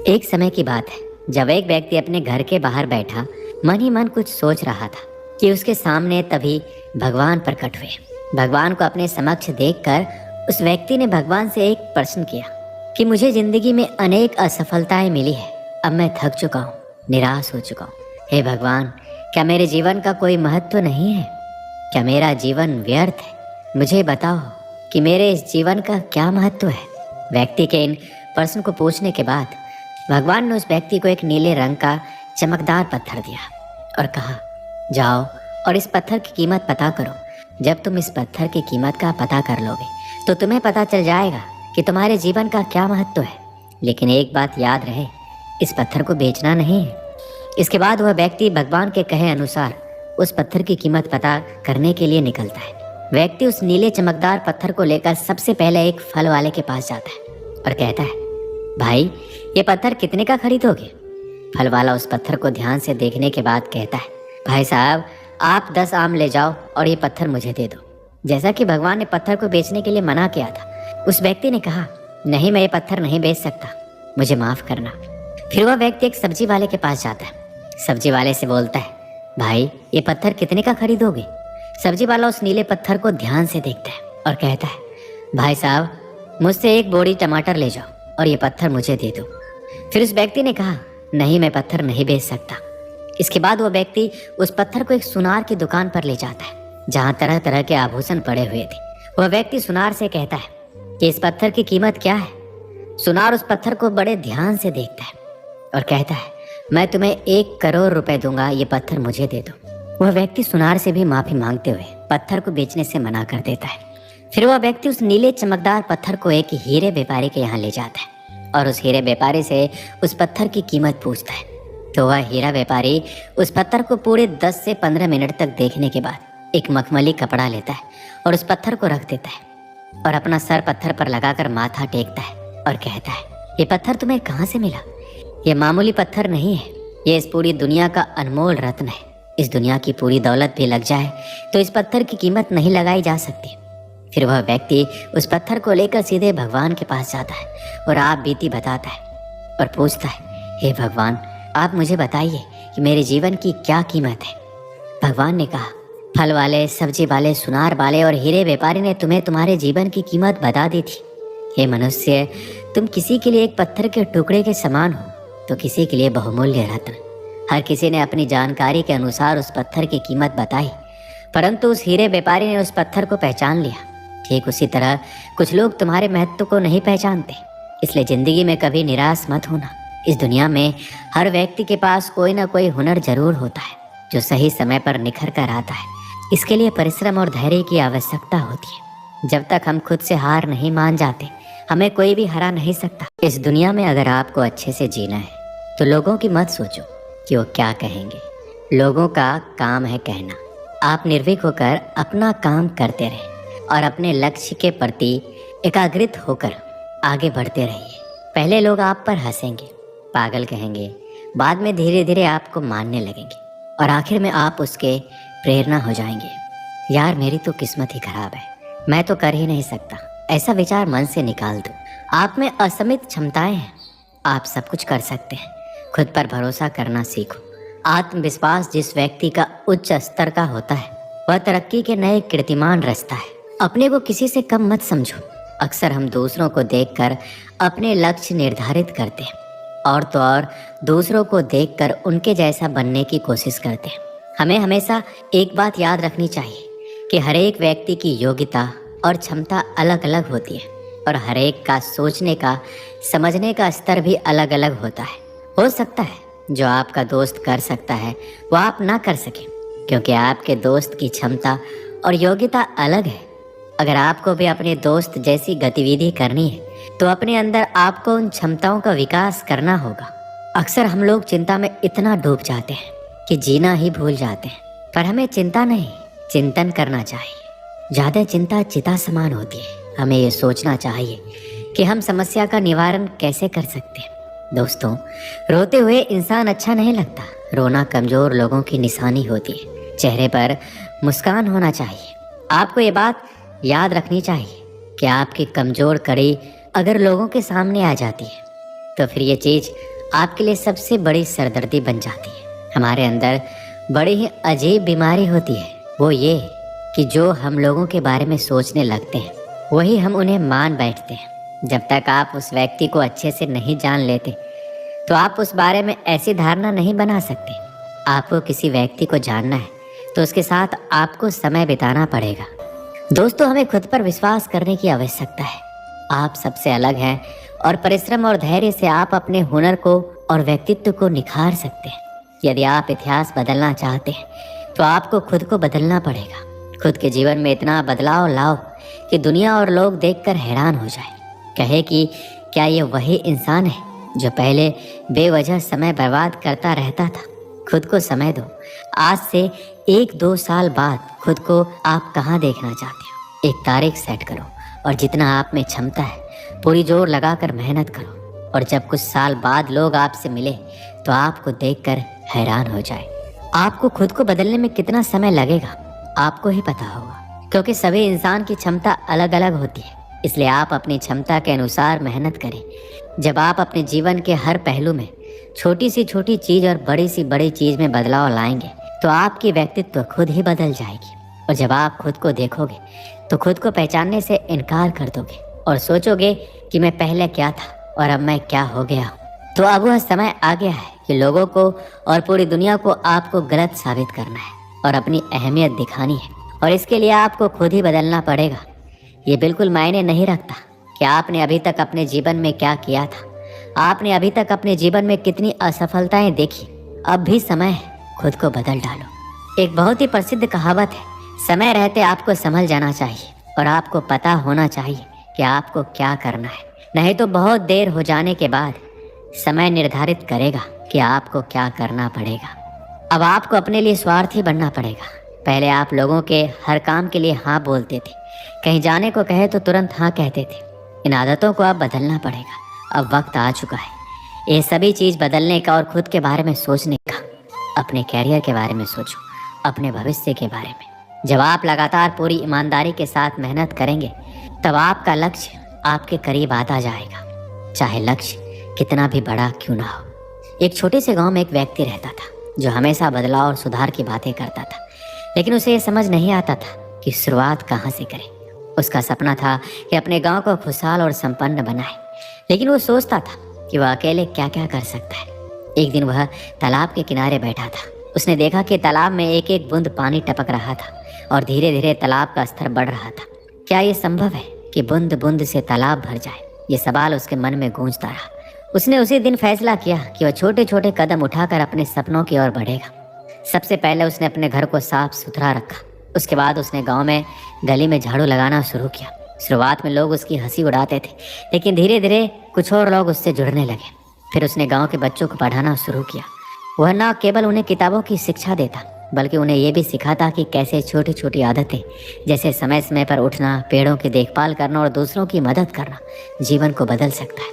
एक समय की बात है जब एक व्यक्ति अपने घर के बाहर बैठा मन ही मन कुछ सोच रहा था कि उसके सामने तभी भगवान प्रकट हुए। भगवान को अपने समक्ष देखकर उस व्यक्ति ने भगवान से एक प्रश्न किया कि मुझे जिंदगी में अनेक असफलताएं मिली है, अब मैं थक चुका हूँ, निराश हो चुका हूँ। हे भगवान, क्या मेरे जीवन का कोई महत्व नहीं है? क्या मेरा जीवन व्यर्थ है? मुझे बताओ कि मेरे इस जीवन का क्या महत्व है? व्यक्ति के इन प्रश्न को पूछने के बाद भगवान ने उस व्यक्ति को एक नीले रंग का चमकदार पत्थर दिया और कहा, जाओ और इस पत्थर की कीमत पता करो। जब तुम इस पत्थर की कीमत का पता कर लोगे तो तुम्हें पता चल जाएगा कि तुम्हारे जीवन का क्या महत्व है। लेकिन एक बात याद रहे, इस पत्थर को बेचना नहीं है। इसके बाद वह व्यक्ति भगवान के कहे अनुसार उस पत्थर की कीमत पता करने के लिए निकलता है। व्यक्ति उस नीले चमकदार पत्थर को लेकर सबसे पहले एक फल वाले के पास जाता है और कहता है, भाई ये पत्थर कितने का खरीदोगे? फल वाला उस पत्थर को ध्यान से देखने के बाद कहता है, भाई साहब, आप 10 आम ले जाओ और ये पत्थर मुझे दे दो। जैसा कि भगवान ने पत्थर को बेचने के लिए मना किया था, उस व्यक्ति ने कहा, नहीं, मैं ये पत्थर नहीं बेच सकता, मुझे माफ करना। फिर वह व्यक्ति एक सब्जी वाले के पास जाता है। सब्जी वाले से बोलता है, भाई ये पत्थर कितने का खरीदोगे? सब्जी वाला उस नीले पत्थर को ध्यान से देखता है और कहता है, भाई साहब, मुझसे एक बोरी टमाटर ले जाओ और ये पत्थर मुझे दे दो। फिर उस व्यक्ति ने कहा, नहीं, मैं पत्थर नहीं बेच सकता। इसके बाद वो व्यक्ति उस पत्थर को एक सुनार की दुकान पर ले जाता है जहाँ तरह तरह के आभूषण पड़े हुए थे। वह व्यक्ति सुनार से कहता है कि इस पत्थर की कीमत क्या है? सुनार उस पत्थर को बड़े ध्यान से देखता है और कहता है, मैं तुम्हें 1 करोड़ रुपए दूंगा, ये पत्थर मुझे दे दो। वह व्यक्ति सुनार से भी माफी मांगते हुए पत्थर को बेचने से मना कर देता है। फिर वह व्यक्ति उस नीले चमकदार पत्थर को एक हीरे व्यापारी के यहाँ ले जाता है और उस हीरे व्यापारी से उस पत्थर की कीमत पूछता है। तो वह हीरा व्यापारी उस पत्थर को पूरे 10 से 15 मिनट तक देखने के बाद एक मखमली कपड़ा लेता है और उस पत्थर को रख देता है और अपना सर पत्थर पर लगाकर माथा टेकता है और कहता है, ये पत्थर तुम्हें कहाँ से मिला? ये मामूली पत्थर नहीं है, ये इस पूरी दुनिया का अनमोल रत्न है। इस दुनिया की पूरी दौलत भी लग जाए तो इस पत्थर की कीमत नहीं लगाई जा सकती। फिर वह व्यक्ति उस पत्थर को लेकर सीधे भगवान के पास जाता है और आप बीती बताता है और पूछता है, हे भगवान, आप मुझे बताइए कि मेरे जीवन की क्या कीमत है? भगवान ने कहा, फल वाले, सब्जी वाले, सुनार वाले और हीरे व्यापारी ने तुम्हें तुम्हारे जीवन की कीमत बता दी थी। हे मनुष्य, तुम किसी के लिए एक पत्थर के टुकड़े के समान हो तो किसी के लिए बहुमूल्य रत्न। हर किसी ने अपनी जानकारी के अनुसार उस पत्थर की कीमत बताई, परंतु उस हीरे व्यापारी ने उस पत्थर को पहचान लिया। ठीक उसी तरह कुछ लोग तुम्हारे महत्व को नहीं पहचानते, इसलिए जिंदगी में कभी निराश मत होना। इस दुनिया में हर व्यक्ति के पास कोई ना कोई हुनर जरूर होता है जो सही समय पर निखर कर आता है। इसके लिए परिश्रम और धैर्य की आवश्यकता होती है। जब तक हम खुद से हार नहीं मान जाते, हमें कोई भी हरा नहीं सकता। इस दुनिया में अगर आपको अच्छे से जीना है तो लोगों की मत सोचो कि वो क्या कहेंगे। लोगों का काम है कहना। आप निर्भीक होकर अपना काम करते रहें और अपने लक्ष्य के प्रति एकाग्रित होकर आगे बढ़ते रहिए। पहले लोग आप पर हंसेंगे, पागल कहेंगे, बाद में धीरे धीरे आपको मानने लगेंगे और आखिर में आप उसके प्रेरणा हो जाएंगे। यार, मेरी तो किस्मत ही खराब है, मैं तो कर ही नहीं सकता, ऐसा विचार मन से निकाल दो। आप में असीमित क्षमताएं हैं, आप सब कुछ कर सकते हैं। खुद पर भरोसा करना सीखो। आत्मविश्वास जिस व्यक्ति का उच्च स्तर का होता है वह तरक्की के नए कीर्तिमान रचता है। अपने को किसी से कम मत समझो। अक्सर हम दूसरों को देखकर अपने लक्ष्य निर्धारित करते हैं और तो और दूसरों को देखकर उनके जैसा बनने की कोशिश करते हैं। हमें हमेशा एक बात याद रखनी चाहिए कि हर एक व्यक्ति की योग्यता और क्षमता अलग अलग होती है और हर एक का सोचने का, समझने का स्तर भी अलग अलग होता है। हो सकता है जो आपका दोस्त कर सकता है वो आप ना कर सके, क्योंकि आपके दोस्त की क्षमता और योग्यता अलग है। अगर आपको भी अपने दोस्त जैसी गतिविधि करनी है तो अपने अंदर आपको उन क्षमताओं का विकास करना होगा। अक्सर हम लोग चिंता में इतना डूब जाते हैं कि जीना ही भूल जाते हैं, पर हमें चिंता नहीं, चिंतन करना चाहिए। ज़्यादा चिंता चिता समान होती है। हमें ये सोचना चाहिए कि हम समस्या का निवारण कैसे कर सकते हैं। दोस्तों, रोते हुए इंसान अच्छा नहीं लगता। रोना कमज़ोर लोगों की निशानी होती है। चेहरे पर मुस्कान होना चाहिए। आपको ये बात याद रखनी चाहिए कि आपकी कमज़ोर कड़ी अगर लोगों के सामने आ जाती है तो फिर ये चीज़ आपके लिए सबसे बड़ी सरदर्दी बन जाती है। हमारे अंदर बड़ी ही अजीब बीमारी होती है, वो ये कि जो हम लोगों के बारे में सोचने लगते हैं वही हम उन्हें मान बैठते हैं। जब तक आप उस व्यक्ति को अच्छे से नहीं जान लेते तो आप उस बारे में ऐसी धारणा नहीं बना सकते। आपको किसी व्यक्ति को जानना है तो उसके साथ आपको समय बिताना पड़ेगा। दोस्तों, हमें खुद पर विश्वास करने की आवश्यकता है। आप सबसे अलग हैं और परिश्रम और धैर्य से आप अपने हुनर को और व्यक्तित्व को निखार सकते हैं। यदि आप इतिहास बदलना चाहते हैं तो आपको खुद को बदलना पड़ेगा। खुद के जीवन में इतना बदलाव लाओ कि दुनिया और लोग देखकर हैरान हो जाए, कहे कि क्या ये वही इंसान है जो पहले बेवजह समय बर्बाद करता रहता था। खुद को समय दो। आज से 1-2 साल बाद खुद को आप कहाँ देखना चाहते हो, एक तारीख सेट करो और जितना आप में क्षमता है पूरी जोर लगाकर मेहनत करो। और जब कुछ साल बाद लोग आपसे मिले तो आपको देखकर हैरान हो जाए। आपको खुद को बदलने में कितना समय लगेगा आपको ही पता होगा, क्योंकि सभी इंसान की क्षमता अलग अलग होती है। इसलिए आप अपनी क्षमता के अनुसार मेहनत करें। जब आप अपने जीवन के हर पहलू में छोटी सी छोटी चीज़ और बड़ी सी बड़ी चीज़ में बदलाव लाएंगे तो आपकी व्यक्तित्व खुद ही बदल जाएगी। और जब आप खुद को देखोगे तो खुद को पहचानने से इनकार कर दोगे और सोचोगे कि मैं पहले क्या था और अब मैं क्या हो गया हूँ। तो अब वह समय आ गया है कि लोगों को और पूरी दुनिया को आपको गलत साबित करना है और अपनी अहमियत दिखानी है। और इसके लिए आपको खुद ही बदलना पड़ेगा। ये बिल्कुल मायने नहीं रखता कि आपने अभी तक अपने जीवन में क्या किया था, आपने अभी तक अपने जीवन में कितनी असफलताएं देखी। अब भी समय है, खुद को बदल डालो। एक बहुत ही प्रसिद्ध कहावत है, समय रहते आपको संभल जाना चाहिए और आपको पता होना चाहिए कि आपको क्या करना है। नहीं तो बहुत देर हो जाने के बाद समय निर्धारित करेगा कि आपको क्या करना पड़ेगा। अब आपको अपने लिए स्वार्थी बनना पड़ेगा। पहले आप लोगों के हर काम के लिए हाँ बोलते थे, कहीं जाने को कहे तो तुरंत हाँ कहते थे। इन आदतों को अब बदलना पड़ेगा। अब वक्त आ चुका है ये सभी चीज़ बदलने का और खुद के बारे में सोचने का। अपने कैरियर के बारे में सोचो, अपने भविष्य के बारे में। जब आप लगातार पूरी ईमानदारी के साथ मेहनत करेंगे तब आपका लक्ष्य आपके करीब आता जाएगा, चाहे लक्ष्य कितना भी बड़ा क्यों ना हो। एक छोटे से गांव में एक व्यक्ति रहता था जो हमेशा बदलाव और सुधार की बातें करता था, लेकिन उसे ये समझ नहीं आता था कि शुरुआत कहाँ से करे। उसका सपना था कि अपने गांव को खुशहाल और संपन्न बनाए, लेकिन वो सोचता था कि वह अकेले क्या क्या कर सकता है। एक दिन वह तालाब के किनारे बैठा था। उसने देखा कि तालाब में एक एक बूंद पानी टपक रहा था और धीरे धीरे तालाब का स्तर बढ़ रहा था। क्या ये संभव है कि बूंद बूंद से तालाब भर जाए? ये सवाल उसके मन में गूंजता रहा। उसने उसी दिन फैसला किया कि वह छोटे छोटे कदम उठाकर अपने सपनों की ओर बढ़ेगा। सबसे पहले उसने अपने घर को साफ सुथरा रखा। उसके बाद उसने गांव में गली में झाड़ू लगाना शुरू किया। शुरुआत में लोग उसकी हंसी उड़ाते थे, लेकिन धीरे धीरे कुछ और लोग उससे जुड़ने लगे। फिर उसने गांव के बच्चों को पढ़ाना शुरू किया। वह न केवल उन्हें किताबों की शिक्षा देता, बल्कि उन्हें यह भी सिखाता कि कैसे छोटी छोटी आदतें जैसे समय समय पर उठना, पेड़ों की देखभाल करना और दूसरों की मदद करना जीवन को बदल सकता है।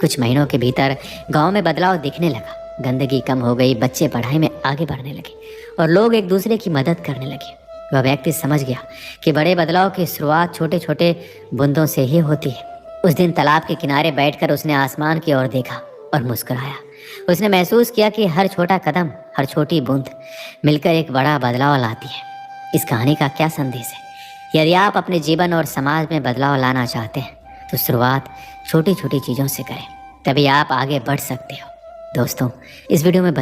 कुछ महीनों के भीतर गांव में बदलाव दिखने लगा। गंदगी कम हो गई, बच्चे पढ़ाई में आगे बढ़ने लगे और लोग एक दूसरे की मदद करने लगे। वह व्यक्ति समझ गया कि बड़े बदलाव की शुरुआत छोटे छोटे बूंदों से ही होती है। उस दिन तालाब के किनारे बैठकर उसने आसमान की ओर देखा और मुस्कुराया। उसने महसूस किया कि हर छोटा कदम, हर छोटी बूंद मिलकर एक बड़ा बदलाव लाती है। इस कहानी का क्या संदेश है? यदि आप अपने जीवन और समाज में बदलाव लाना चाहते हैं तो शुरुआत छोटी छोटी चीज़ों से करें, तभी आप आगे बढ़ सकते हो। दोस्तों, इस वीडियो में